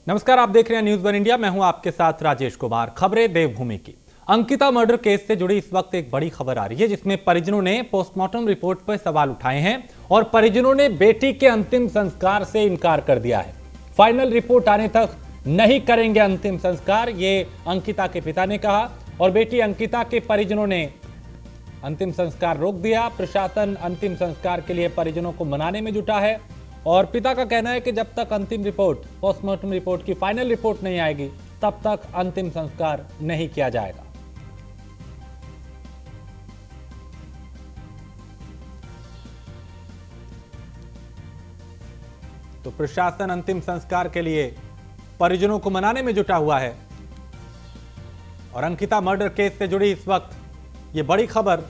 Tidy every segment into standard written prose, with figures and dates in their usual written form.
नमस्कार, आप देख रहे हैं न्यूज वन इंडिया। मैं हूं आपके साथ राजेश कुमार। खबरें देवभूमि की। अंकिता मर्डर केस से जुड़ी इस वक्त एक बड़ी खबर आ रही है, जिसमें परिजनों ने पोस्टमार्टम रिपोर्ट पर सवाल उठाए हैं और परिजनों ने बेटी के अंतिम संस्कार से इनकार कर दिया है। फाइनल रिपोर्ट आने तक नहीं करेंगे अंतिम संस्कार, ये अंकिता के पिता ने कहा और बेटी अंकिता के परिजनों ने अंतिम संस्कार रोक दिया। प्रशासन अंतिम संस्कार के लिए परिजनों को मनाने में जुटा है और पिता का कहना है कि जब तक अंतिम रिपोर्ट, पोस्टमार्टम रिपोर्ट की फाइनल रिपोर्ट नहीं आएगी, तब तक अंतिम संस्कार नहीं किया जाएगा। तो प्रशासन अंतिम संस्कार के लिए परिजनों को मनाने में जुटा हुआ है और अंकिता मर्डर केस से जुड़ी इस वक्त ये बड़ी खबर,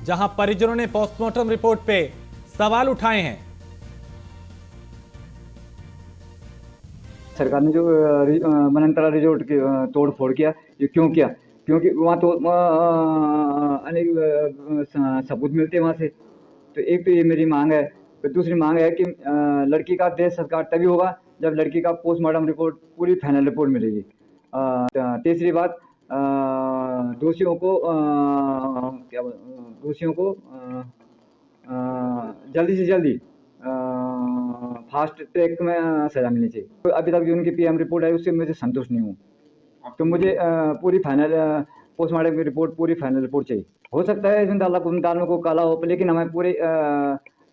जहां परिजनों ने पोस्टमार्टम रिपोर्ट पे सवाल उठाए हैं। सरकार ने जो मनंतरा रिजोर्ट की तोड़ फोड़ किया, ये क्यों किया? क्योंकि वहाँ तो अनेक सबूत मिलते हैं वहाँ से। तो एक तो ये मेरी मांग है। फिर दूसरी मांग है कि लड़की का देह संस्कार तभी होगा जब लड़की का पोस्टमार्टम रिपोर्ट, पूरी फाइनल रिपोर्ट मिलेगी। तीसरी बात, दोषियों को जल्दी से जल्दी फास्ट ट्रैक में सजा मिलनी चाहिए। तो अभी तक जो उनकी पीएम रिपोर्ट है उससे मुझे संतुष्ट नहीं हूँ। तो मुझे पूरी फाइनल पोस्टमार्टम की रिपोर्ट, पूरी फाइनल रिपोर्ट चाहिए। हो सकता है इसमें दाल में को काला हो, लेकिन हमें पूरे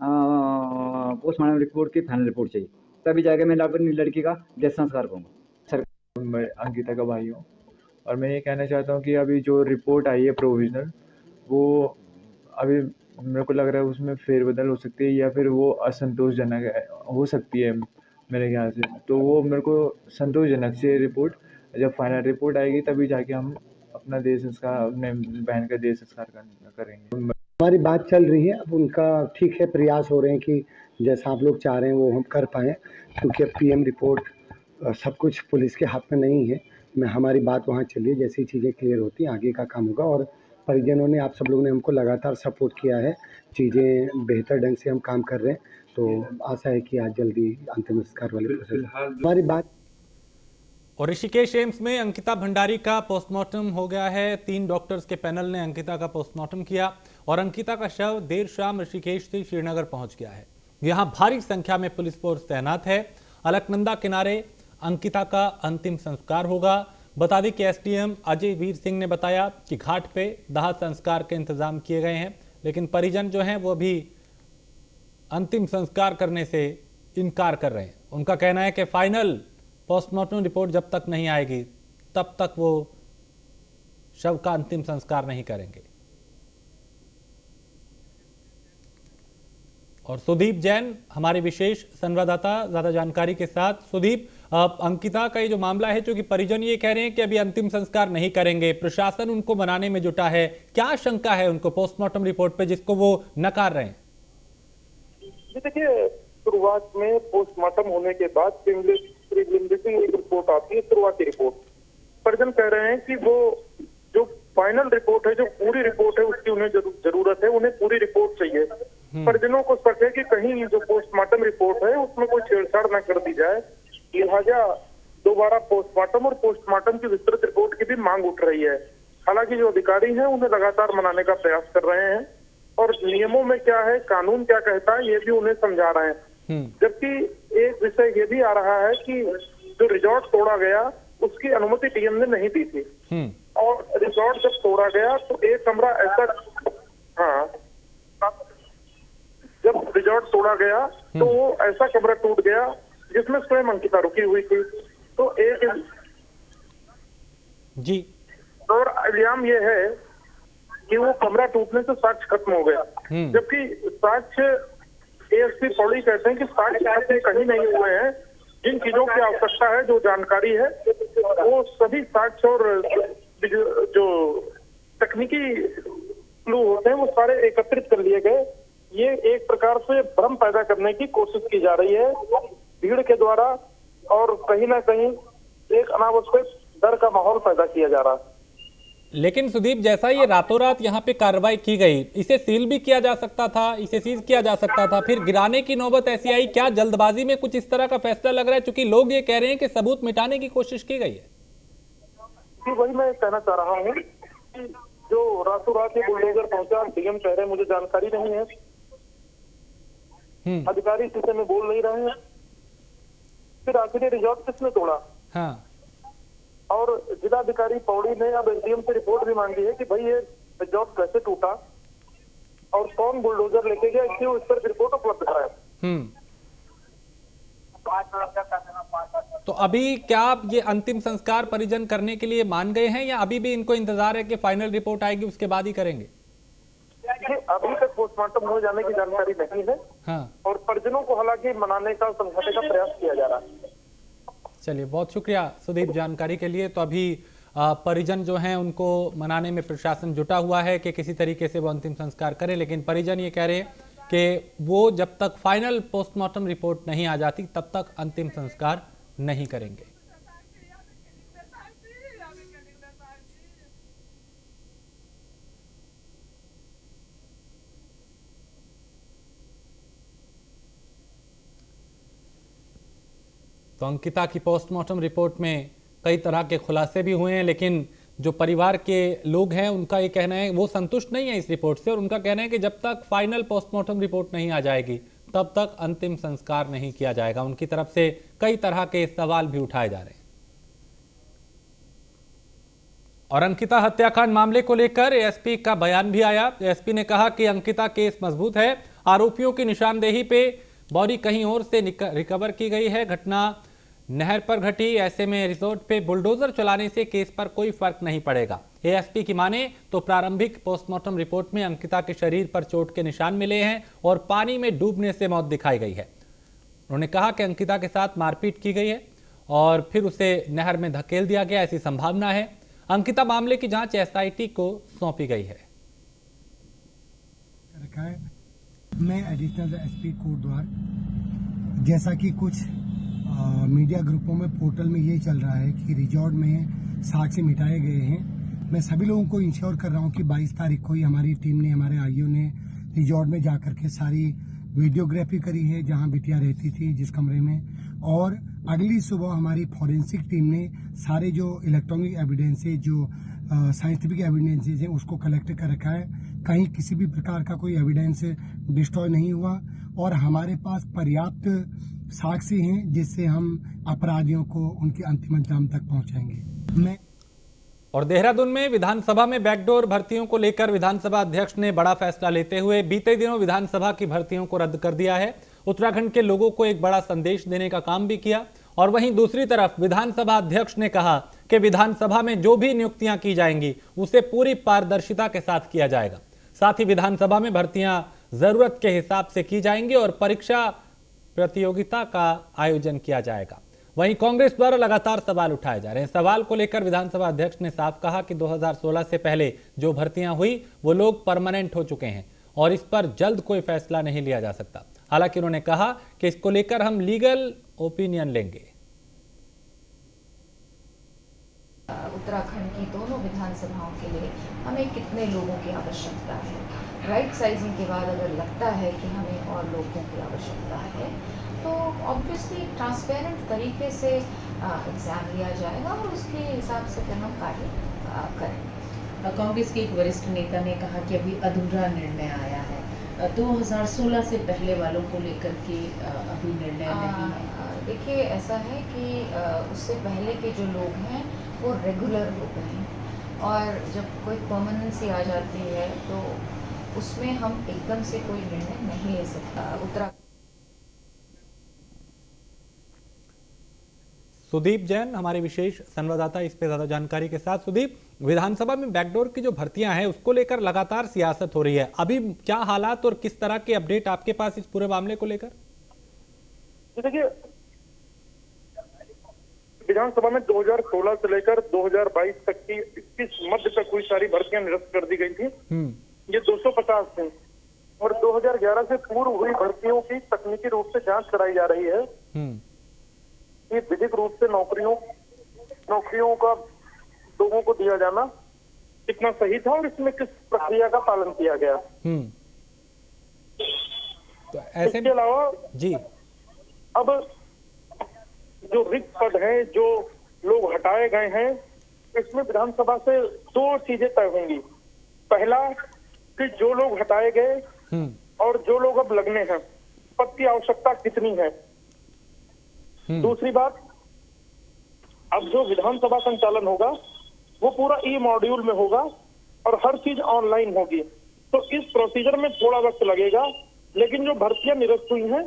पोस्टमार्टम रिपोर्ट की फाइनल रिपोर्ट चाहिए, तभी जाकर मैं अपनी लड़की का देह संस्कार करूँगा। मैं अंकिता का भाई हूँ और मैं ये कहना चाहता हूँ कि अभी जो रिपोर्ट आई है प्रोविजनल, वो अभी मेरे को लग रहा है उसमें फेरबदल हो सकती है या फिर वो असंतोषजनक हो सकती है मेरे ख्याल से। तो वो मेरे को संतोषजनक से रिपोर्ट, जब फाइनल रिपोर्ट आएगी तभी जाके हम अपना देह संस्कार, अपने बहन का देह संस्कार करेंगे। हमारी बात चल रही है, अब उनका ठीक है, प्रयास हो रहे हैं कि जैसा आप लोग चाह रहे हैं वो हम कर पाएँ, क्योंकि अब पीएम रिपोर्ट सब कुछ पुलिस के हाथ में नहीं है। हमारी बात वहाँ चली है, जैसी चीज़ें क्लियर होती हैं आगे का काम होगा। और परिजनों ने, आप सब लोगों ने हमको लगातार सपोर्ट किया है, चीज़ें बेहतर ढंग से हम काम कर रहे हैं। तो आशा है कि आज जल्दी अंतिम संस्कार वाली प्रोसेस हमारी बात। और ऋषिकेश एम्स में अंकिता भंडारी का पोस्टमार्टम हो गया है। 3 डॉक्टर्स के पैनल ने अंकिता का पोस्टमार्टम किया और अंकिता का शव देर शाम ऋषिकेश से श्रीनगर पहुंच गया है। यहां भारी संख्या में पुलिस फोर्स तैनात है। अलकनंदा किनारे अंकिता का अंतिम संस्कार होगा। बता दें कि एसडीएम अजय वीर सिंह ने बताया कि घाट पे दाह संस्कार के इंतजाम किए गए हैं, लेकिन परिजन जो हैं वो अभी अंतिम संस्कार करने से इनकार कर रहे हैं। उनका कहना है कि फाइनल पोस्टमार्टम रिपोर्ट जब तक नहीं आएगी तब तक वो शव का अंतिम संस्कार नहीं करेंगे। और सुदीप जैन हमारे विशेष संवाददाता ज्यादा जानकारी के साथ। सुदीप, अंकिता का ये जो मामला है, जो कि परिजन ये कह रहे हैं कि अभी अंतिम संस्कार नहीं करेंगे, प्रशासन उनको मनाने में जुटा है, क्या शंका है उनको पोस्टमार्टम रिपोर्ट पे जिसको वो नकार रहे हैं? देखिए, शुरुआत में पोस्टमार्टम होने के बाद प्रीलिमिनरी एक रिपोर्ट आती है, शुरुआती रिपोर्ट। परिजन कह रहे हैं कि वो जो फाइनल रिपोर्ट है, जो पूरी रिपोर्ट है, उसकी उन्हें जरूरत है, उन्हें पूरी रिपोर्ट चाहिए। परिजनों को शक है कि कहीं जो पोस्टमार्टम रिपोर्ट है उसमें कोई छेड़छाड़ न कर दी जाए, लिहाजा दोबारा पोस्टमार्टम और पोस्टमार्टम की विस्तृत रिपोर्ट की भी मांग उठ रही है। हालांकि जो अधिकारी हैं उन्हें लगातार मनाने का प्रयास कर रहे हैं और नियमों में क्या है, कानून क्या कहता है, ये भी उन्हें समझा रहे हैं। जबकि एक विषय ये भी आ रहा है कि जो रिजॉर्ट तोड़ा गया उसकी अनुमति डीएम ने नहीं दी थी और रिजॉर्ट जब तोड़ा गया तो एक कमरा ऐसा, जब रिजॉर्ट तोड़ा गया तो वो ऐसा कमरा टूट गया जिसमें स्वयं अंकिता रुकी हुई थी। तो एक जी और इल्जाम ये है कि वो कमरा टूटने से साक्ष्य खत्म हो गया, जबकि साक्ष्य एएसपी पौड़ी कहते हैं कि साक्ष्य कहीं नहीं हुए हैं। जिन चीजों की आवश्यकता है, जो जानकारी है, वो सभी साक्ष्य और जो तकनीकी क्लू होते हैं वो सारे एकत्रित कर लिए गए। ये एक प्रकार से भ्रम पैदा करने की कोशिश की जा रही है भीड़ के द्वारा और कहीं ना कहीं एक अनावश्यक डर का माहौल पैदा किया जा रहा है। लेकिन सुदीप, जैसा ये रातों रात यहाँ पे कार्रवाई की गई, इसे सील भी किया जा सकता था, इसे सीज किया जा सकता था, फिर गिराने की नौबत ऐसी आई। क्या जल्दबाजी में कुछ इस तरह का फैसला लग रहा है? क्योंकि लोग ये कह रहे हैं कि सबूत मिटाने की कोशिश की गई है। जी, वही मैं कहना चाह रहा हूँ कि जो रातों रात ये बुलडोजर पहुंचा, डीएम कह रहे हैं मुझे जानकारी नहीं है, अधिकारी इस विषय में बोल नहीं रहे हैं। फिर आखिर रिजॉर्ट किसने तोड़ा? हाँ, और जिलाधिकारी पौड़ी ने अब एसडीएम से रिपोर्ट भी मांगी है कि भाई ये रिजॉर्ट कैसे टूटा और कौन बुलडोजर लेके गया, इसकी इस पर रिपोर्ट उपलब्ध कराए। तो अभी क्या ये अंतिम संस्कार परिजन करने के लिए मान गए हैं, या अभी भी इनको इंतजार है कि फाइनल रिपोर्ट आएगी उसके बाद ही करेंगे? ये अभी तक पोस्टमार्टम हो जाने की जानकारी नहीं है। हाँ, और परिजनों को हालांकि मनाने का, समझाने का प्रयास किया जा रहा है। चलिए, बहुत शुक्रिया सुदीप जानकारी के लिए। तो अभी परिजन जो हैं उनको मनाने में प्रशासन जुटा हुआ है कि किसी तरीके से वो अंतिम संस्कार करें, लेकिन परिजन ये कह रहे हैं कि वो जब तक फाइनल पोस्टमार्टम रिपोर्ट नहीं आ जाती तब तक अंतिम संस्कार नहीं करेंगे। तो अंकिता की पोस्टमार्टम रिपोर्ट में कई तरह के खुलासे भी हुए हैं, लेकिन जो परिवार के लोग हैं उनका ये कहना है वो संतुष्ट नहीं है इस रिपोर्ट से, और उनका कहना है कि जब तक फाइनल पोस्टमार्टम रिपोर्ट नहीं आ जाएगी तब तक अंतिम संस्कार नहीं किया जाएगा। उनकी तरफ से कई तरह के सवाल भी उठाए जा रहे हैं। और अंकिता हत्याकांड मामले को लेकर एएसपी का बयान भी आया। एएसपी ने कहा कि अंकिता केस मजबूत है, आरोपियों की निशानदेही पे बॉडी कहीं और से रिकवर की गई है, घटना नहर पर घटी, ऐसे में रिजॉर्ट पे बुलडोजर चलाने से केस पर कोई फर्क नहीं पड़ेगा। एएसपी की माने तो प्रारंभिक पोस्टमार्टम रिपोर्ट में अंकिता के शरीर पर चोट के निशान मिले हैं और पानी में डूबने से मौत दिखाई गई है। उन्होंने कहा कि अंकिता के साथ मारपीट की गई है और फिर उसे नहर में धकेल दिया गया, ऐसी संभावना है। अंकिता मामले की जांच एसआईटी को सौंपी गई है। मैं एडिशनल एसपी कोटद्वार, जैसा कि कुछ मीडिया ग्रुपों में पोर्टल में ये चल रहा है कि रिजॉर्ट में साक्ष्य मिटाए गए हैं, मैं सभी लोगों को इंश्योर कर रहा हूँ कि 22 तारीख को ही हमारी टीम ने, हमारे आईओ ने रिजॉर्ट में जाकर के सारी वीडियोग्राफी करी है जहां बिटिया रहती थी जिस कमरे में, और अगली सुबह हमारी फॉरेंसिक टीम ने सारे जो इलेक्ट्रॉनिक एविडेंसेज, जो साइंटिफिक एविडेंसेज हैं उसको कलेक्ट कर रखा है। कहीं किसी भी प्रकार का कोई एविडेंस डिस्ट्रॉय नहीं हुआ और हमारे पास पर्याप्त साक्ष्य हैं जिससे हम अपराधियों को उनके अंतिम अंजाम तक पहुंचाएंगे। और देहरादून में विधानसभा में बैकडोर भर्तियों को लेकर विधानसभा अध्यक्ष ने बड़ा फैसला लेते हुए बीते दिनों विधानसभा की भर्तियों को रद्द कर दिया है। उत्तराखंड के लोगों को एक बड़ा संदेश देने का काम भी किया। और वहीं दूसरी तरफ विधानसभा अध्यक्ष ने कहा कि विधानसभा में जो भी नियुक्तियां की जाएंगी उसे पूरी पारदर्शिता के साथ किया जाएगा। साथ ही विधानसभा में भर्तियां जरूरत के हिसाब से की जाएंगी और परीक्षा प्रतियोगिता का आयोजन किया जाएगा। वहीं कांग्रेस द्वारा लगातार सवाल उठाए जा रहे हैं। सवाल को लेकर विधानसभा अध्यक्ष ने साफ कहा कि 2016 से पहले जो भर्तियां हुई वो लोग परमानेंट हो चुके हैं और इस पर जल्द कोई फैसला नहीं लिया जा सकता। हालांकि उन्होंने कहा कि इसको लेकर हम लीगल ओपिनियन लेंगे। उत्तराखंड की दोनों विधानसभाओं के लिए हमें कितने लोगों की आवश्यकता है, राइट साइजिंग के बाद अगर लगता है कि हमें और लोगों की आवश्यकता है तो ऑब्वियसली ट्रांसपेरेंट तरीके से एग्ज़ाम लिया जाएगा और उसके हिसाब से फिर हम कार्य करेंगे। कांग्रेस के एक वरिष्ठ नेता ने कहा कि अभी अधूरा निर्णय आया है, 2016 से पहले वालों को लेकर के अभी निर्णय नहीं है। देखिए, ऐसा है कि उससे पहले के जो लोग हैं वो रेगुलर हो गए हैं और जब कोई परमानेंसी आ जाती है तो उसमें हम एकदम से कोई निर्णय नहीं ले सकता। उत्तराखंड सुदीप जैन हमारे विशेष संवाददाता इस पे ज्यादा जानकारी के साथ। सुदीप, विधानसभा में बैकडोर की जो भर्तियां हैं उसको लेकर लगातार सियासत हो रही है, अभी क्या हालात और किस तरह के अपडेट आपके पास इस पूरे मामले को लेकर? देखिए, विधानसभा में 2016 से लेकर 2022 तक की 21 मध्य तक हुई सारी भर्तियां निरस्त कर दी गई थी। ये 250 थी और 2011 से पूर्व हुई भर्तियों की तकनीकी रूप से जांच कराई जा रही है। ये विधिक रूप से नौकरियों का लोगों को दिया जाना कितना सही था और इसमें किस प्रक्रिया का पालन किया गया। तो ऐसे इसके अलावा जी अब जो रिक्त पद हैं, जो लोग हटाए गए हैं, इसमें विधानसभा से दो चीजें तय होंगी। पहला कि जो लोग हटाए गए और जो लोग अब लगने हैं, पद की आवश्यकता कितनी है। दूसरी बात, अब जो विधानसभा संचालन होगा वो पूरा ई मॉड्यूल में होगा और हर चीज ऑनलाइन होगी। तो इस प्रोसीजर में थोड़ा वक्त लगेगा, लेकिन जो भर्तियां निरस्त हुई हैं,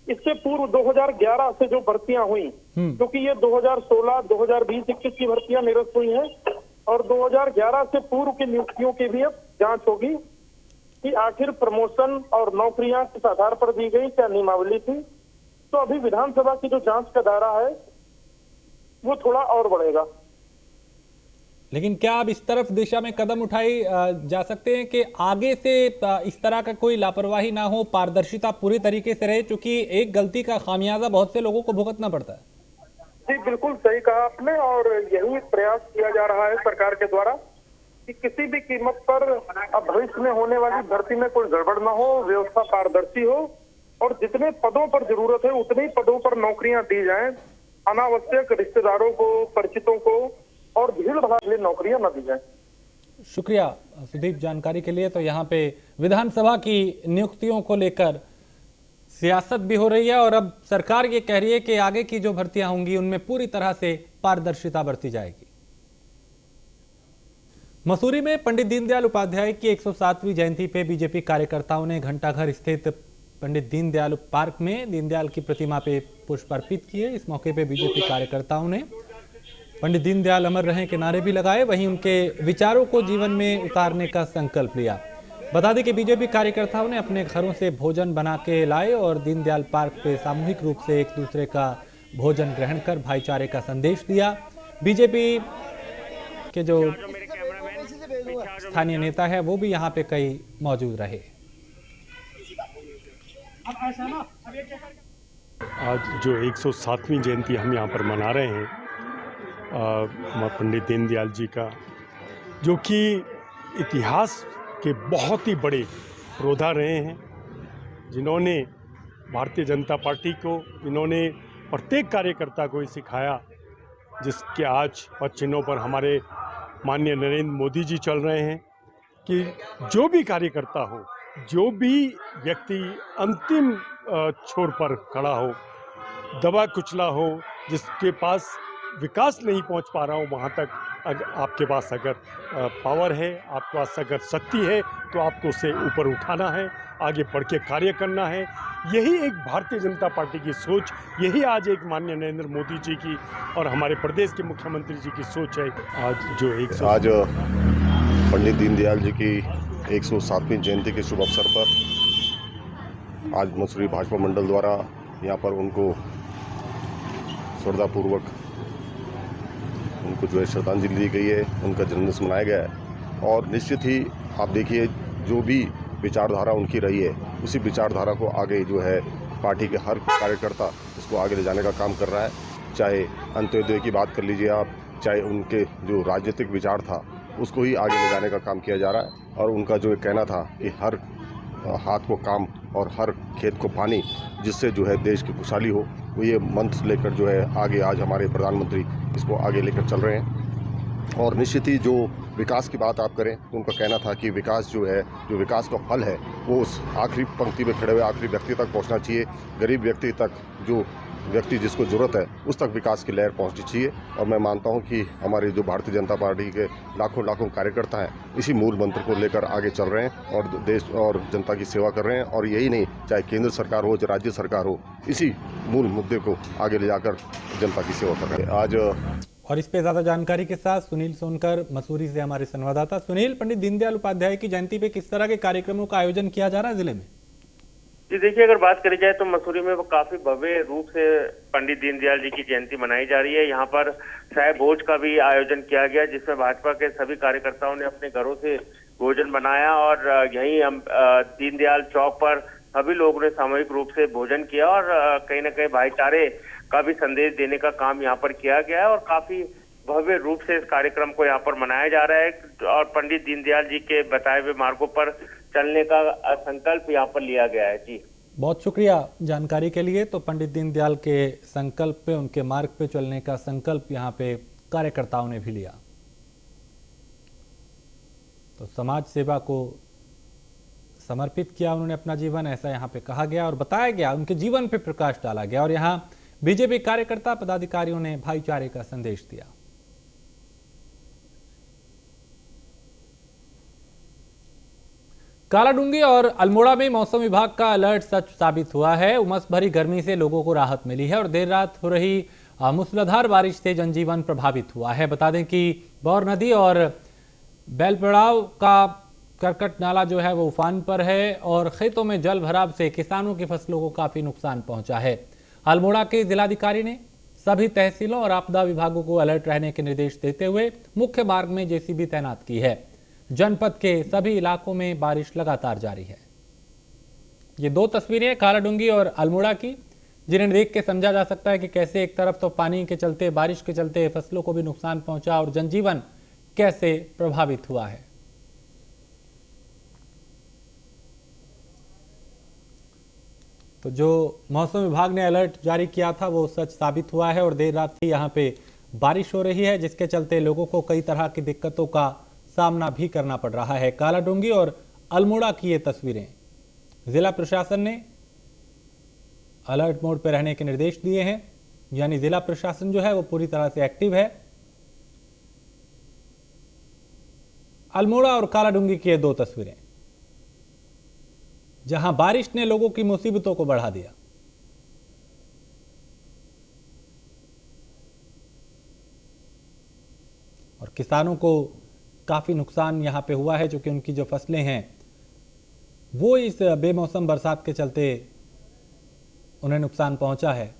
इससे पूर्व 2011 से जो भर्तियां हुई, क्योंकि ये 2016, 2020, 21 की भर्तियां निरस्त हुई हैं और 2011 से पूर्व की नियुक्तियों की भी अब जांच होगी कि आखिर प्रमोशन और नौकरियां किस आधार पर दी गई, क्या नियमावली थी। तो अभी विधानसभा की जो जांच का दायरा है वो थोड़ा और बढ़ेगा। लेकिन क्या अब इस तरफ दिशा में कदम उठाई जा सकते हैं कि आगे से इस तरह का कोई लापरवाही ना हो, पारदर्शिता पूरी तरीके से रहे, क्योंकि एक गलती का खामियाजा बहुत से लोगों को भुगतना पड़ता है। जी बिल्कुल सही कहा आपने, और यही प्रयास किया जा रहा है सरकार के द्वारा कि किसी भी कीमत पर अब भविष्य में होने वाली भर्ती में कोई गड़बड़ ना हो, व्यवस्था पारदर्शी हो और जितने पदों पर जरूरत है उतने ही पदों पर नौकरियां दी जाएं। अनावश्यक रिश्तेदारों को, परिचितों को और भीड़ भाड़ के लिए नौकरियां न दी जाएं। शुक्रिया सुदीप जानकारी के लिए। तो यहाँ पे विधानसभा की नियुक्तियों को लेकर सियासत भी हो रही है और अब सरकार ये कह रही है कि आगे की जो भर्तियां होंगी उनमें पूरी तरह से पारदर्शिता बरती जाएगी। मसूरी में पंडित दीनदयाल उपाध्याय की 107वीं जयंती पे बीजेपी कार्यकर्ताओं ने घंटाघर स्थित पंडित दीनदयाल पार्क में दीनदयाल की प्रतिमा पे पुष्प अर्पित किए। इस मौके पे बीजेपी कार्यकर्ताओं ने पंडित दीनदयाल अमर रहें के नारे भी लगाए, वहीं उनके विचारों को जीवन में उतारने का संकल्प लिया। बता दें कि बीजेपी कार्यकर्ताओं ने अपने घरों से भोजन बना के लाए और दीनदयाल पार्क पे सामूहिक रूप से एक दूसरे का भोजन ग्रहण कर भाईचारे का संदेश दिया। बीजेपी के जो स्थानीय नेता है वो भी यहाँ पे कई मौजूद रहे। आज जो 107वीं जयंती हम यहाँ पर मना रहे हैं पंडित दीनदयाल जी का, जो कि इतिहास के बहुत ही बड़े पुरोधा रहे हैं, जिन्होंने भारतीय जनता पार्टी को, जिन्होंने प्रत्येक कार्यकर्ता को सिखाया, जिसके आज पद पर हमारे माननीय नरेंद्र मोदी जी चल रहे हैं कि जो भी कार्यकर्ता हो, जो भी व्यक्ति अंतिम छोर पर खड़ा हो, दबा कुचला हो, जिसके पास विकास नहीं पहुंच पा रहा हो, वहां तक आपके पास अगर पावर है, आपके पास अगर शक्ति है, तो आपको उसे ऊपर उठाना है, आगे बढ़ के कार्य करना है। यही एक भारतीय जनता पार्टी की सोच, यही आज एक माननीय नरेंद्र मोदी जी की और हमारे प्रदेश के मुख्यमंत्री जी की सोच है। आज पंडित दीनदयाल जी की 107वीं जयंती के शुभ अवसर पर आज मसूरी भाजपा मंडल द्वारा यहाँ पर उनको श्रद्धापूर्वक उनको जो है श्रद्धांजलि दी गई है, उनका जन्मदिन मनाया गया है। और निश्चित ही आप देखिए, जो भी विचारधारा उनकी रही है, उसी विचारधारा को आगे जो है पार्टी के हर कार्यकर्ता उसको आगे ले जाने का काम कर रहा है। चाहे अंत्योदय की बात कर लीजिए आप, चाहे उनके जो राजनीतिक विचार था उसको ही आगे ले जाने का काम किया जा रहा है। और उनका जो कहना था कि हर हाथ को काम और हर खेत को पानी, जिससे जो है देश की खुशहाली हो, वो ये मंत्र लेकर जो है आगे आज हमारे प्रधानमंत्री इसको आगे लेकर चल रहे हैं। और निश्चित ही जो विकास की बात आप करें तो उनका कहना था कि विकास जो है, जो विकास का फल है, वो उस आखिरी पंक्ति में खड़े हुए आखिरी व्यक्ति तक पहुंचना चाहिए। गरीब व्यक्ति तक, जो व्यक्ति जिसको ज़रूरत है, उस तक विकास की लहर पहुंचनी चाहिए। और मैं मानता हूं कि हमारे जो भारतीय जनता पार्टी के लाखों लाखों कार्यकर्ता हैं, इसी मूल मंत्र को लेकर आगे चल रहे हैं और देश और जनता की सेवा कर रहे हैं। और यही नहीं, चाहे केंद्र सरकार हो, चाहे राज्य सरकार हो, इसी मूल मुद्दे को आगे ले जाकर जनता की सेवा कर रहे हैं आज। और इस पे ज्यादा जानकारी के साथ सुनील सोनकर मसूरी से हमारे संवाददाता। सुनील, पंडित दीनदयाल उपाध्याय की जयंती पे किस तरह के कार्यक्रमों का आयोजन किया जा रहा है जिले में? जी देखिए, अगर बात करी जाए तो मसूरी में वो काफी भव्य रूप से पंडित दीनदयाल जी की जयंती मनाई जा रही है। यहाँ पर चाय भोज का भी आयोजन किया गया, जिसमें भाजपा के सभी कार्यकर्ताओं ने अपने घरों से भोजन बनाया और यहीं दीनदयाल चौक पर सभी लोगों ने सामूहिक रूप से भोजन किया और कहीं ना कहीं भाईचारे का भी संदेश देने का काम यहाँ पर किया गया है। और काफी भव्य रूप से इस कार्यक्रम को यहाँ पर मनाया जा रहा है और पंडित दीनदयाल जी के बताए हुए मार्गों पर चलने का संकल्प यहाँ पर लिया गया है। जी बहुत शुक्रिया जानकारी के लिए। तो पंडित दीनदयाल के संकल्प पे, उनके मार्ग पे चलने का संकल्प यहाँ पे कार्यकर्ताओं ने भी लिया। तो समाज सेवा को समर्पित किया उन्होंने अपना जीवन, ऐसा यहाँ पे कहा गया और बताया गया, उनके जीवन पे प्रकाश डाला गया। और यहाँ बीजेपी कार्यकर्ता पदाधिकारियों ने भाईचारे का संदेश दिया। कालाडूंगी और अल्मोड़ा में मौसम विभाग का अलर्ट सच साबित हुआ है। उमस भरी गर्मी से लोगों को राहत मिली है और देर रात हो रही मूसलाधार बारिश से जनजीवन प्रभावित हुआ है। बता दें कि बौर नदी और बैलपड़ाव का करकट नाला जो है वो उफान पर है और खेतों में जल भराव से किसानों की फसलों को काफी नुकसान पहुंचा है। अल्मोड़ा के जिलाधिकारी ने सभी तहसीलों और आपदा विभागों को अलर्ट रहने के निर्देश देते हुए मुख्य मार्ग में जेसीबी तैनात की है। जनपद के सभी इलाकों में बारिश लगातार जारी है। ये दो तस्वीरें कालाडूंगी और अल्मोड़ा की, जिन्हें देख के समझा जा सकता है कि कैसे एक तरफ तो पानी के चलते, बारिश के चलते फसलों को भी नुकसान पहुंचा और जनजीवन कैसे प्रभावित हुआ है। तो जो मौसम विभाग ने अलर्ट जारी किया था वो सच साबित हुआ है और देर रात से यहाँ पे बारिश हो रही है, जिसके चलते लोगों को कई तरह की दिक्कतों का सामना भी करना पड़ रहा है। कालाडूंगी और अल्मोड़ा की ये तस्वीरें, जिला प्रशासन ने अलर्ट मोड पर रहने के निर्देश दिए हैं, यानी जिला प्रशासन जो है वो पूरी तरह से एक्टिव है। अल्मोड़ा और कालाडूंगी की ये दो तस्वीरें, जहां बारिश ने लोगों की मुसीबतों को बढ़ा दिया। और किसानों को काफी नुकसान यहां पे हुआ है, क्योंकि उनकी जो फसलें हैं वो इस बेमौसम बरसात के चलते उन्हें नुकसान पहुंचा है।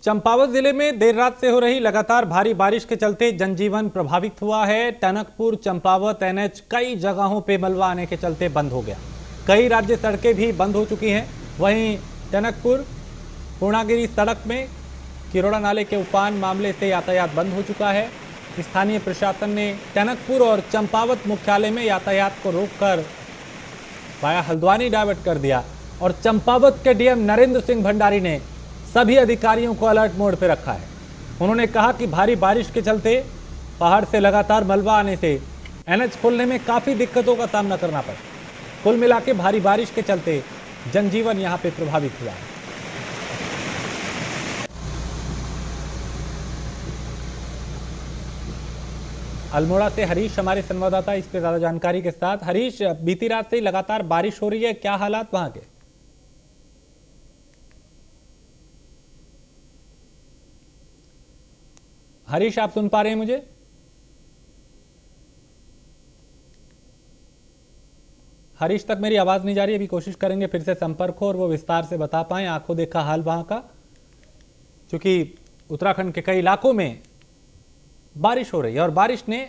चंपावत जिले में देर रात से हो रही लगातार भारी बारिश के चलते जनजीवन प्रभावित हुआ है। टनकपुर चंपावत एनएच कई जगहों पे मलबा आने के चलते बंद हो गया। कई राज्य सड़कें भी बंद हो चुकी हैं। वहीं टनकपुर पूर्णागिरी सड़क में किरोड़ा नाले के उफान मामले से यातायात बंद हो चुका है। स्थानीय प्रशासन ने टनकपुर और चंपावत मुख्यालय में यातायात को रोककर वाया हल्द्वानी डाइवर्ट कर दिया और चंपावत के डीएम नरेंद्र सिंह भंडारी ने सभी अधिकारियों को अलर्ट मोड पर रखा है। उन्होंने कहा कि भारी बारिश के चलते पहाड़ से लगातार मलबा आने से एनएच खोलने में काफ़ी दिक्कतों का सामना करना पड़ा। कुल मिला के भारी बारिश के चलते जनजीवन यहाँ पे प्रभावित हुआ है। अल्मोड़ा से हरीश हमारे संवाददाता इस पे ज्यादा जानकारी के साथ। हरीश, बीती रात से लगातार बारिश हो रही है, क्या हालात वहां के? हरीश, आप सुन पा रहे हैं मुझे? हरीश तक मेरी आवाज नहीं जा रही, अभी कोशिश करेंगे फिर से संपर्क हो और वो विस्तार से बता पाएं आंखों देखा हाल वहां का, क्योंकि उत्तराखंड के कई इलाकों में बारिश हो रही है और बारिश ने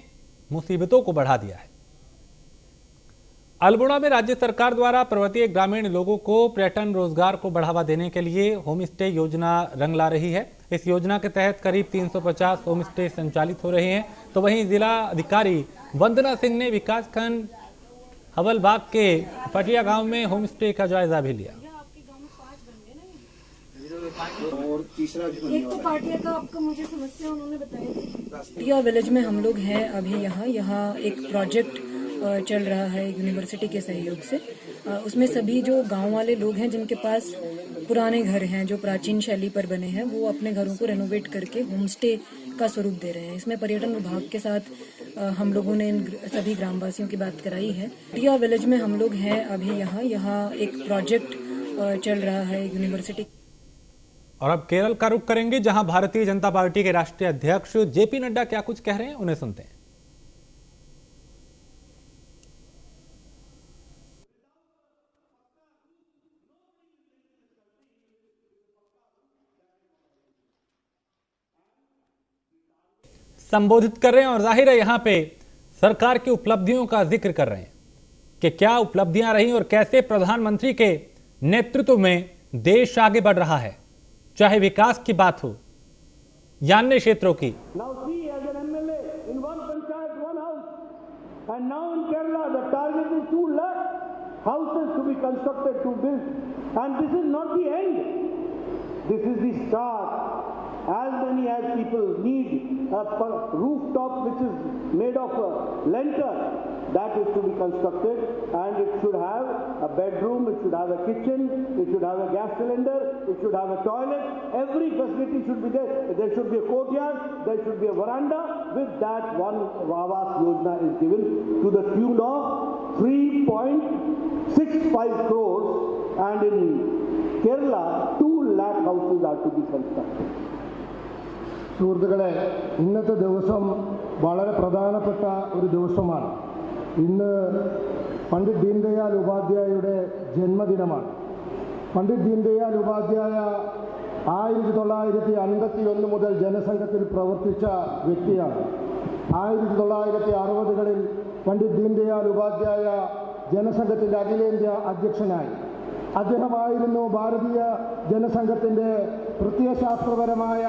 मुसीबतों को बढ़ा दिया है। अल्मोड़ा में राज्य सरकार द्वारा पर्वतीय ग्रामीण लोगों को पर्यटन रोजगार को बढ़ावा देने के लिए होम स्टे योजना रंग ला रही है। इस योजना के तहत करीब 350 होम स्टे संचालित हो रहे हैं। तो वहीं जिला अधिकारी वंदना सिंह ने विकासखंड हवलबाग के पटिया गांव में होम स्टे का जायजा भी लिया। और तीसरा एक तो पाटिया का आपका मुझे समस्या उन्होंने बताई थी। पाटिया विलेज में हम लोग हैं अभी यहाँ एक प्रोजेक्ट चल रहा है यूनिवर्सिटी के सहयोग से। उसमें सभी जो गांव वाले लोग हैं जिनके पास पुराने घर हैं जो प्राचीन शैली पर बने हैं, वो अपने घरों को रेनोवेट करके होम स्टे का स्वरूप दे रहे हैं। इसमें पर्यटन विभाग के साथ हम लोगों ने इन सभी ग्रामवासियों की बात कराई है। पाटिया विलेज में हम लोग हैं अभी यहाँ एक प्रोजेक्ट चल रहा है यूनिवर्सिटी। और अब केरल का रुख करेंगे, जहां भारतीय जनता पार्टी के राष्ट्रीय अध्यक्ष जेपी नड्डा क्या कुछ कह रहे हैं, उन्हें सुनते हैं। संबोधित कर रहे हैं और जाहिर है यहां पे सरकार की उपलब्धियों का जिक्र कर रहे हैं कि क्या उपलब्धियां रही और कैसे प्रधानमंत्री के नेतृत्व में देश आगे बढ़ रहा है। चाहे विकास की बात हो या अन्य क्षेत्रों की। Now see, as an MLA in one panchayat, one house, and now in Kerala the target is 2 lakh houses to be constructed, to build, and this is not the end. This is the start. As many as people need a rooftop which is made of lintel, that is to be constructed, and it should have a bedroom, it should have a kitchen, it should have a gas cylinder, it should have a toilet. Every facility should be there. There should be a courtyard, there should be a veranda. With that, one Awas Yojana is given to the tune of 3.65 crores, and in Kerala 2 lakh houses are to be constructed. സുഹൃത്തുക്കളെ, ഇന്നത്തെ ദിവസം വളരെ പ്രധാനപ്പെട്ട ഒരു ദിവസമാണ്. ഇന്ന് പണ്ഡിറ്റ് ദീൻദയാൽ ഉപാധ്യായയുടെ ജന്മദിനമാണ്. പണ്ഡിറ്റ് ദീൻദയാൽ ഉപാധ്യായ 1951 മുതൽ ജനസംഘത്തിൽ പ്രവർത്തിച്ച വ്യക്തിയാണ്. 1960കളിൽ പണ്ഡിറ്റ് ദീൻദയാൽ ഉപാധ്യായ ജനസംഘത്തിൻ്റെ അഖിലേന്ത്യാ അധ്യക്ഷനായി. അദ്ദേഹമായിരുന്നു ഭാരതീയ ജനസംഘത്തിൻ്റെ പ്രത്യയശാസ്ത്രപരമായ